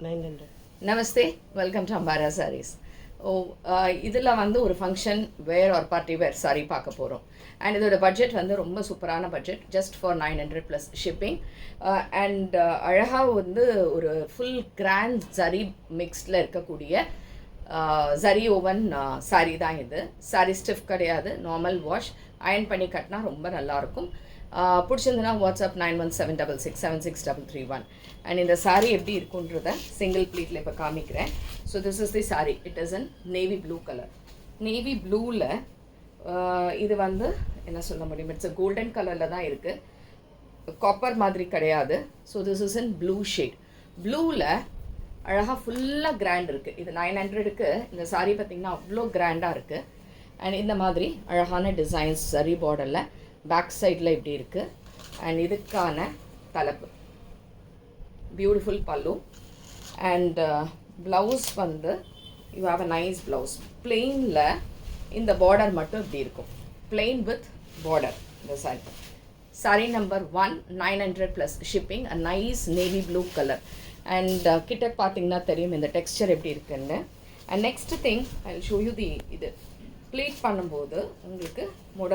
900. Namaste, welcome to Ambara Sarees. இதில் வந்து ஒரு function wear or party wear sari பார்க்க போகிறோம். அண்ட் இதோட பட்ஜெட் வந்து ரொம்ப சூப்பரான budget, just for 900 plus shipping. And அழகாக வந்து ஒரு ஃபுல் கிராண்ட் ஜரி மிக்ஸ்டில் இருக்கக்கூடிய ஜரி ஓவன் சாரி தான் இது. சாரி ஸ்டிஃப் கிடையாது, நார்மல் வாஷ். அயன் பண்ணி கட்டினா ரொம்ப நல்லாயிருக்கும். பிடிச்சிருந்துன்னா வாட்ஸ்அப் 9176676331. அண்ட் இந்த சாரீ எப்படி இருக்குன்றத சிங்கிள் ப்ளீட்டில் இப்போ காமிக்கிறேன். So this is the sari. It is in navy blue colour. Navy ப்ளூவில் இது வந்து என்ன சொல்ல முடியும், இட்ஸ் அ கோல்டன் கலரில் தான் இருக்குது, காப்பர் மாதிரி கிடையாது. So this is in blue shade. ப்ளூவில் அழகாக ஃபுல்லாக கிராண்ட் இருக்குது. இது 900க்கு இந்த சாரீ பார்த்திங்கன்னா அவ்வளோ கிராண்டாக இருக்குது. அண்ட் இந்த மாதிரி அழகான டிசைன்ஸ் சரி பார்டரில் பேக் சைடில் இப்படி இருக்குது. அண்ட் இதுக்கான தலைப்பு பியூட்டிஃபுல் பல்லு. அண்ட் ப்ளவுஸ் வந்து you have a nice blouse. பிளெயினில் இந்த பார்டர் மட்டும் இப்படி இருக்கும், பிளெயின் வித் பார்டர். இந்த sari sari number 1, 900 plus shipping. A nice navy blue colour. And கிட்ட பார்த்தீங்கன்னா தெரியும் இந்த டெக்ஸ்சர் எப்படி இருக்குன்னு. And next thing I will show you the இது ப்ளீட் பண்ணும்போது உங்களுக்கு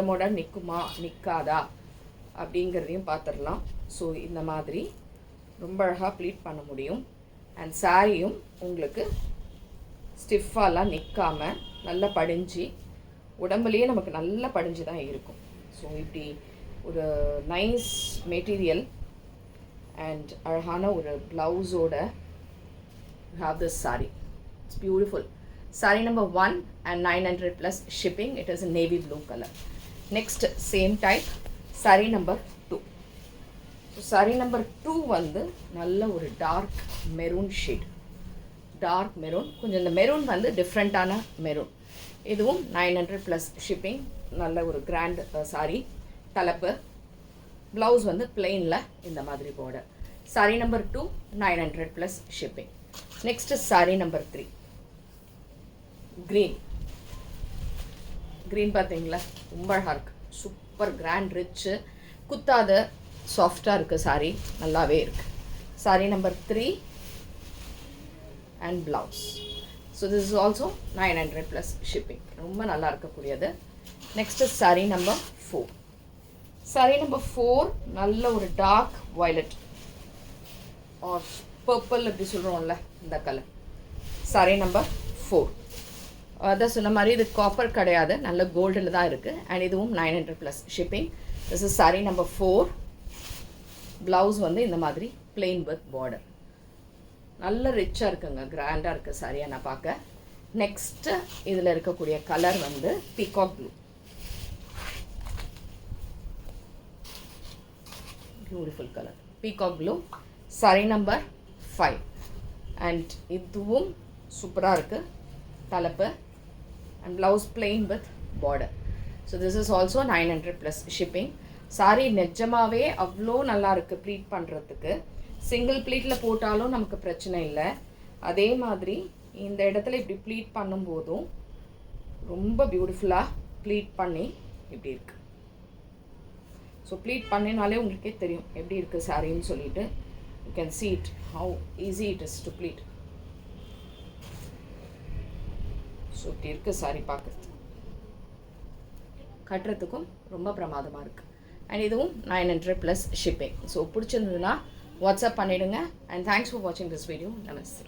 மொட நிற்குமா நிற்காதா அப்படிங்கிறதையும் பார்த்துடலாம். ஸோ இந்த மாதிரி ரொம்ப அழகாக ப்ளீட் பண்ண முடியும். அண்ட் சாரியும் உங்களுக்கு ஸ்டிஃபாலாம் நிற்காமல் நல்லா படிஞ்சு உடம்புலேயே நமக்கு நல்லா படிஞ்சு தான் இருக்கும். ஸோ இப்படி ஒரு நைஸ் மெட்டீரியல் அண்ட் அழகான ஒரு ப்ளவுஸோட have this sorry. It's beautiful. Saree number 1 and 900 plus shipping. It is a navy blue color. Next same type saree number 2. So saree number 2 வந்து நல்ல ஒரு dark maroon shade. Dark maroon. கொஞ்சம் இந்த maroon வந்து டிஃப்ரெண்ட்டான maroon. இதுவும் 900 plus shipping. நல்ல ஒரு grand saree. தலைப்பு ப்ளவுஸ் வந்து பிளெயினில் இந்த மாதிரி border. Saree number 2 900 plus shipping. Next saree number 3. Green பார்த்தீங்களா, ரொம்ப அழகாக இருக்குது. சூப்பர் கிராண்ட் ரிச்சு, குத்தாத சாஃப்டாக இருக்குது சாரீ, நல்லாவே இருக்குது. Sari number 3 and blouse. So this is also 900 plus shipping. ரொம்ப நல்லா இருக்கக்கூடியது. Next sari number 4. Sari number 4 நல்ல ஒரு டார்க் வயலட் ஆர் பர்பிள் அப்படி சொல்கிறோம்ல, இந்த கலர். சாரீ நம்பர் 4. அதான் சொன்ன மாதிரி இது காப்பர் கிடையாது, நல்ல கோல்டில் தான் இருக்குது. அண்ட் இதுவும் 900 plus shipping. This is sari number 4. Blouse வந்து இந்த மாதிரி பிளெயின் வித் பார்டர். நல்ல ரிச்சாக இருக்குங்க, கிராண்டாக இருக்குது சாரியாக நான் பார்க்க. நெக்ஸ்ட்டு இதில் இருக்கக்கூடிய கலர் வந்து peacock blue. Beautiful colour peacock blue. Sari number 5. And இதுவும் சூப்பராக இருக்குது. தலைப்பு and blouse plain with border. So this is also 900 plus shipping. Sorry நிஜமாவே அவ்வளோ நல்லா இருக்குது ப்ளீட் பண்ணுறதுக்கு. சிங்கிள் ப்ளீட்டில் போட்டாலும் நமக்கு பிரச்சனை இல்லை. அதே மாதிரி இந்த இடத்துல இப்படி ப்ளீட் பண்ணும்போதும் ரொம்ப பியூட்டிஃபுல்லாக ப்ளீட் பண்ணி இப்படி இருக்குது. ஸோ ப்ளீட் பண்ணினாலே உங்களுக்கே தெரியும் எப்படி இருக்குது சாரின்னு சொல்லிட்டு. You can see it how easy it is to pleat. So இப்படி இருக்குது சாரி பார்க்குறதுக்கு, கட்டுறதுக்கும் ரொம்ப பிரமாதமாக இருக்குது. அண்ட் இதுவும் 900 ப்ளஸ் ஷிப்பிங். ஸோ பிடிச்சிருந்ததுன்னா வாட்ஸ்அப் பண்ணிவிடுங்க. அண்ட் தேங்க்ஸ் ஃபார் வாட்சிங் திஸ் வீடியோ. நமஸ்தே.